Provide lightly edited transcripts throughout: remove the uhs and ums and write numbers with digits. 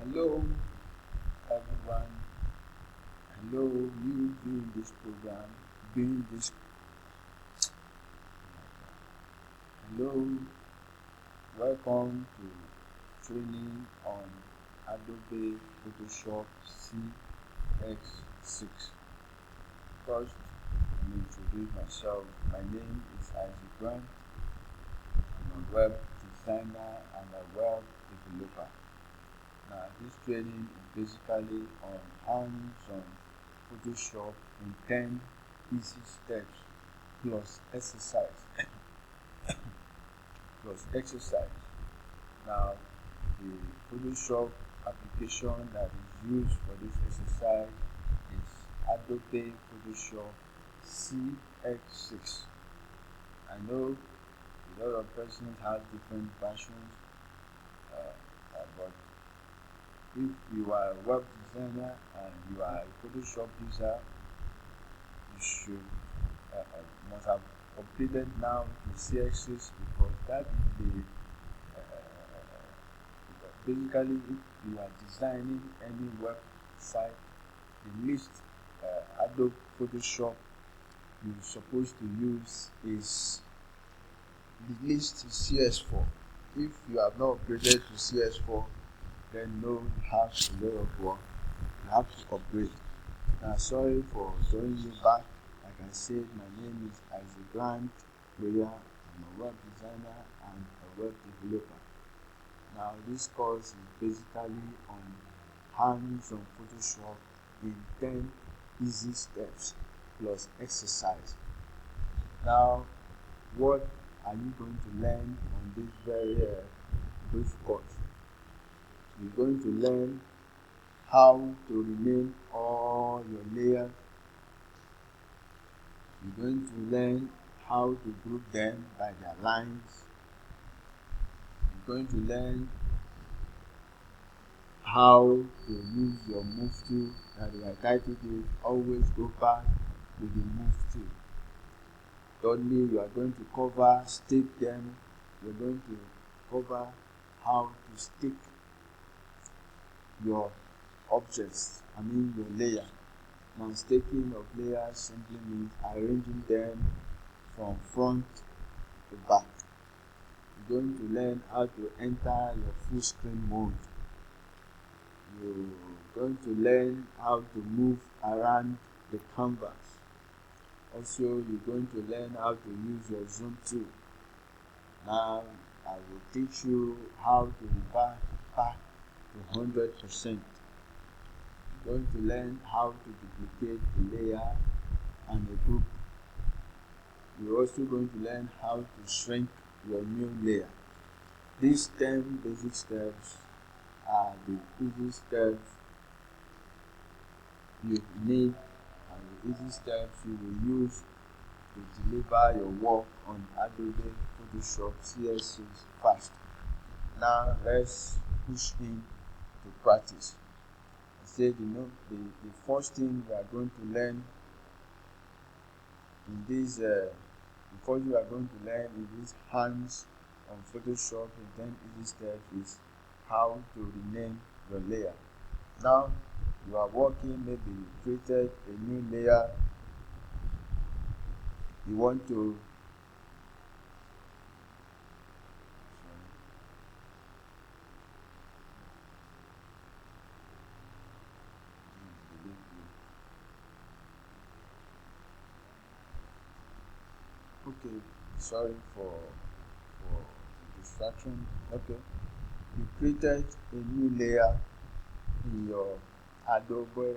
Hello, everyone. Hello, you doing this program, doing this. Hello, welcome to training on Adobe Photoshop CS6. First, let me introduce myself. My name is Isaac Grant. I'm a web designer and a web developer. Now, this training is basically on hands-on Photoshop in 10 easy steps plus exercise. Now, the Photoshop application that is used for this exercise is Adobe Photoshop CS6. I know a lot of persons have different versions, but if you are a web designer and you are a Photoshop user, you should must have updated now to CS6 because that is the basically if you are designing any website, the least Adobe Photoshop you're supposed to use is the least CS4. If you have not upgraded to CS4, then no, you have a lot of work. You have to upgrade. Now, sorry for joining you back. Like I said, my name is Isaac Grant. I'm a web designer and a web developer. Now, this course is basically on hands-on Photoshop in 10 easy steps plus exercise. Now, what are you going to learn on this very brief course? You're going to learn how to rename all your layers. You're going to learn how to group them by their lines. You're going to learn how to use your move tool that the title is always go back with the move tool. Thirdly, you are going to cover stick them. You're going to cover how to stick your objects, your layer. Now, sticking of layers simply means arranging them from front to back. You're going to learn how to enter your full screen mode. You're going to learn how to move around the canvas. Also, you're going to learn how to use your zoom tool. Now, I will teach you how to revert back to 100%. You're going to learn how to duplicate the layer and the group. You're also going to learn how to shrink your new layer. These 10 basic steps are the easy steps you need and the easy steps you will use to deliver your work on Adobe Photoshop CS6 fast. Now let's push in to practice. I said, the first thing we are going to learn in this, the first thing we are going to learn in these hands on Photoshop in 10 easy steps is how to rename your layer. Now you are working, maybe you created a new layer. You want to okay, sorry for the distraction. Okay, you created a new layer in your Adobe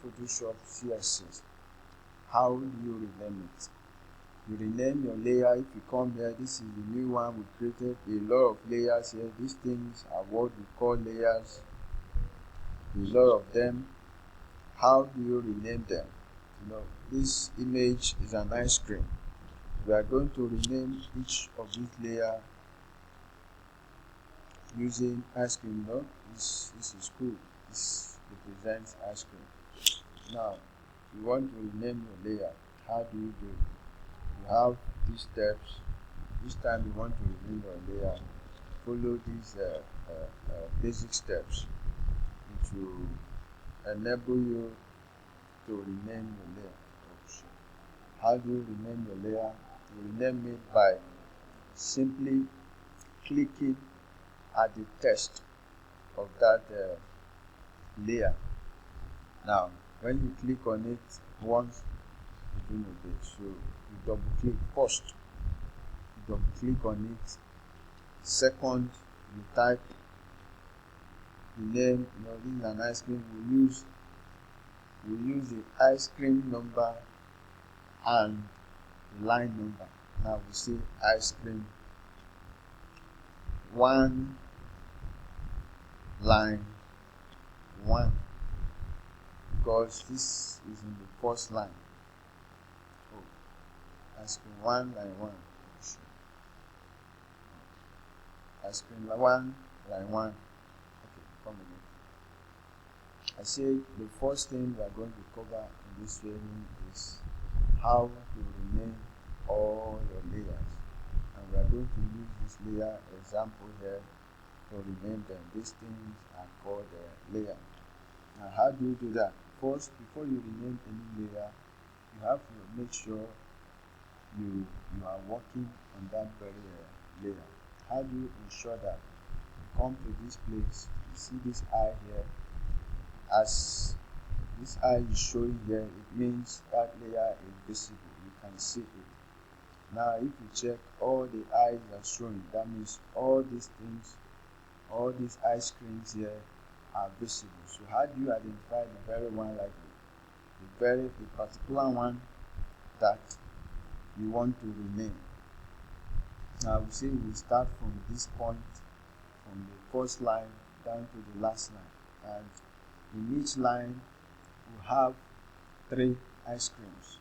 Photoshop CS6. How do you rename it? You rename your layer. If you come here, this is the new one we created. A lot of layers here. These things are what we call layers. A lot of them. How do you rename them? This image is an ice cream. We are going to rename each of these layers using ice cream. This is cool. This represents ice cream. Now, you want to rename your layer. How do you do it? You have these steps. Each time you want to rename your layer, follow these basic steps. to enable you to rename your layer. How do you rename your layer? You rename it by simply clicking at the text of that layer. Now, when you click on it once, you do not obey. So you double click first. You double click on it. Second, you type the name. This is an ice cream. We use the ice cream number and line number. Now we say ice cream 1 line 1 because this is in the first line. Ice cream 1 line 1. Ice cream 1 line 1. Okay, come again. I said the first thing we are going to cover in this training is how to rename all your layers, and we are going to use this layer example here to rename them. These things are called layer. Now, how do you do that? First, before you rename any layer, you have to make sure you are working on that very layer. How do you ensure that? Come to this place, you see this eye here. As this eye is showing here, it means that layer is visible. You can see it. Now, if you check, all the eyes are showing. That means all these things, all these ice creams here are visible. So how do you identify the very one like the particular one that you want to rename? Now we say we start from this point, from the first line down to the last line, and in each line we have 3 ice creams.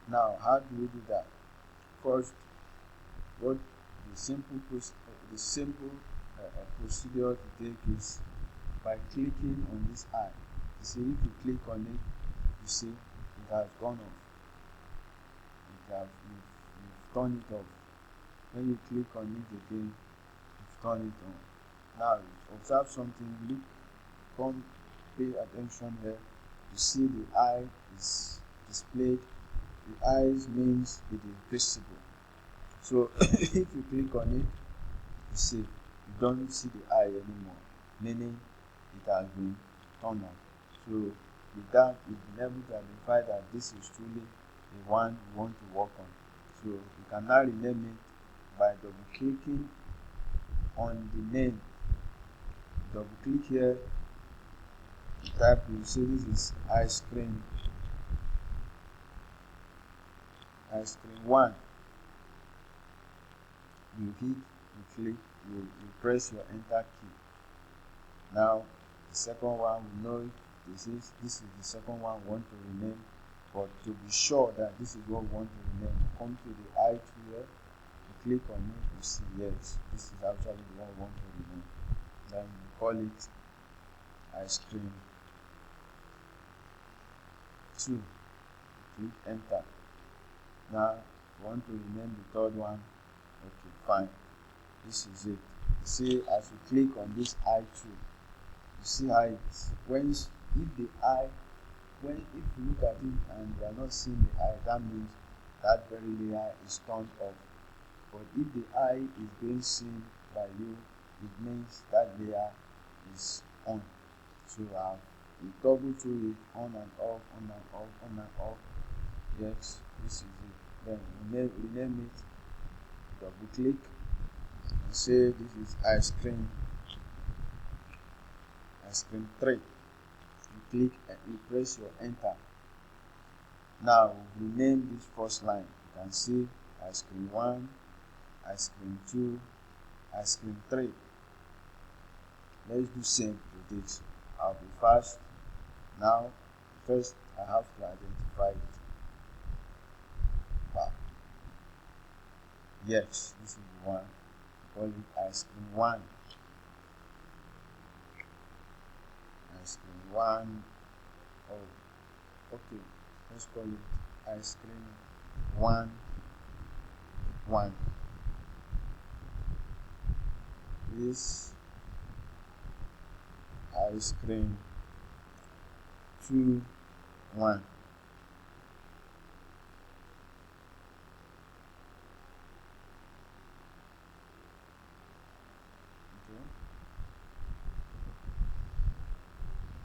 Now, how do we do that? First, what the simple procedure to take is by clicking on this eye. You see, if you click on it, you see it has gone off. You've turned it off. When you click on it again, you've turned it on. Now, observe something. Come pay attention here. You see the eye is displayed. The eyes means it is visible. So if you click on it, you see you don't see the eye anymore, meaning it has been turned on. So with that, you've been able to identify that this is truly the one you want to work on. So you can now rename it by double clicking on the name. Double click here, you type, you see this is ice cream 1. You hit, you click, you press your enter key. Now the second one, we know this is the second one we want to rename, but to be sure that this is what we want to rename, come to the eye tree here, you click on it, you see yes, this is actually the one we want to rename. Then we call it ice cream 2. Click enter. Now we want to rename the third one. Okay, fine. This is it. You see, as you click on this eye tree, you see how it's if you look at it and you are not seeing the eye, that means that very layer is turned off. But if the eye is being seen by you, it means that layer is on. So you toggle through it, on and off, on and off, on and off. Yes, this is it. Then rename it. Double click and say this is ice cream 3. You click and you press your enter. Now rename this first line. You can see ice cream 1, ice cream 2, ice cream 3. Let's do same to this. I'll be fast. Now first I have to identify it. Wow. Yes, this is the one. Call it ice cream 1. Ice cream 1. Oh, okay. Let's call it ice cream 1. This ice cream 2 1.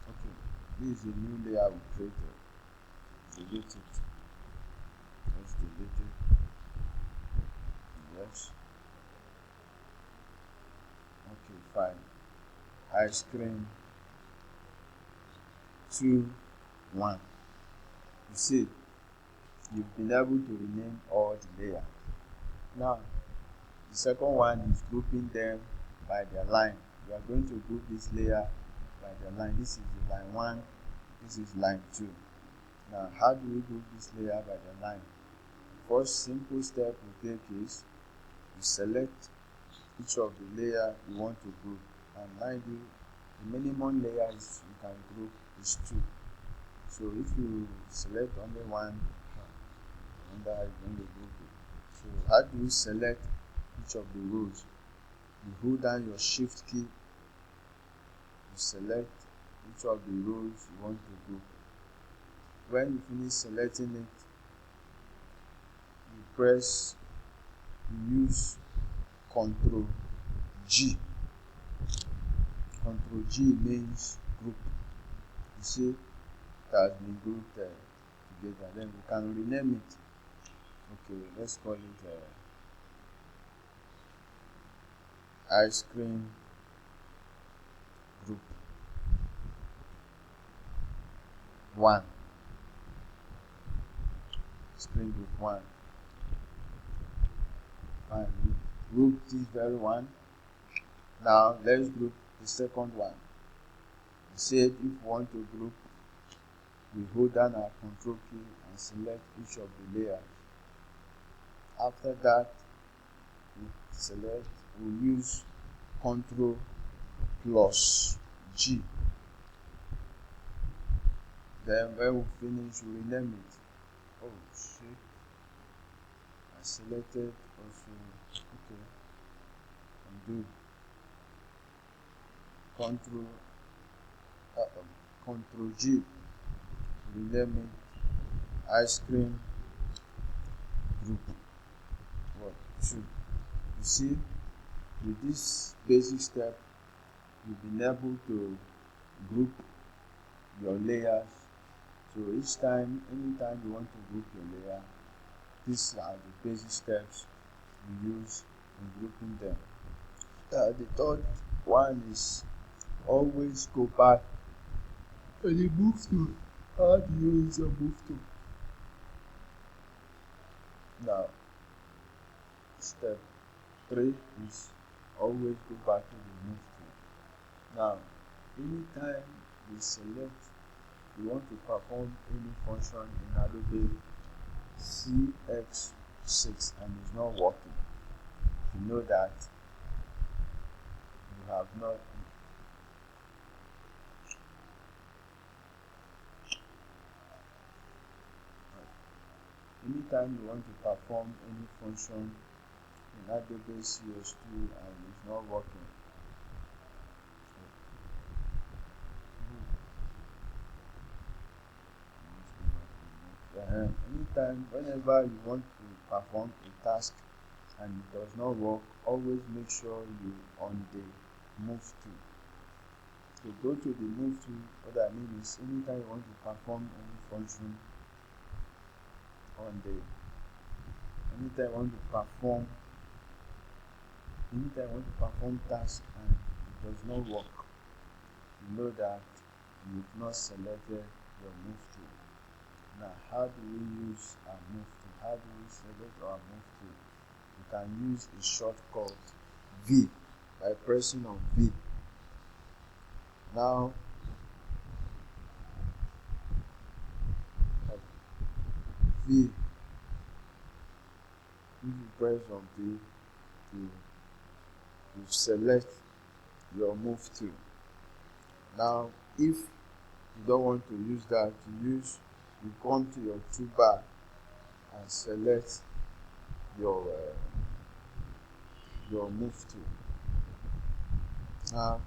Okay, this is a new layer we created. Delete it. Let's delete it. Yes. Okay, fine. Ice cream 2 1. You see, you've been able to rename all the layers. Now, the second one is grouping them by their line. We are going to group this layer by their line. This is the line 1, this is line 2. Now, how do we group this layer by the line? First simple step we take is you select each of the layer you want to group. And mind you, the minimum layers you can group is 2. So if you select only one, I wonder how you're going to group it. So how do you select each of the rows? You hold down your shift key, you select each of the rows you want to group. When you finish selecting it, you use Ctrl G. Ctrl G means group. You see, it has been grouped together. Then we can rename it. Okay, let's call it ice cream group 1. Ice cream group 1. Fine. We group this very one. Now let's group the second one. We said if we want to group, we hold down our control key and select each of the layers. After that, we use Ctrl plus G. Then when we finish, we rename it. Oh shit, I selected also. Okay, undo. Ctrl G, rename it ice cream group 2. You see, with this basic step, you've been able to group your layers. So anytime you want to group your layer, these are the basic steps you use in grouping them. The third one is always go back to the move tool. How do you use your move tool? Now, step 3 is always go back to the move tool. Now, anytime you want to perform any function in Adobe CS6 and it's not working, you know that you have not anytime you want to perform any function in Adobe CS2 and it's not working, anytime, whenever you want to perform a task and it does not work, always make sure you on the move tool. So go to the move tool. What I mean is, anytime you want to perform any function anytime you want to perform task and it does not work, you know that you've not selected your move tool. Now, how do we use our move tool? How do we select our move tool? You can use a shortcut V by pressing on V. Now, V, if you press on V, you select your move tool. Now, if you don't want to use that, you come to your toolbar and select your move tool. Now,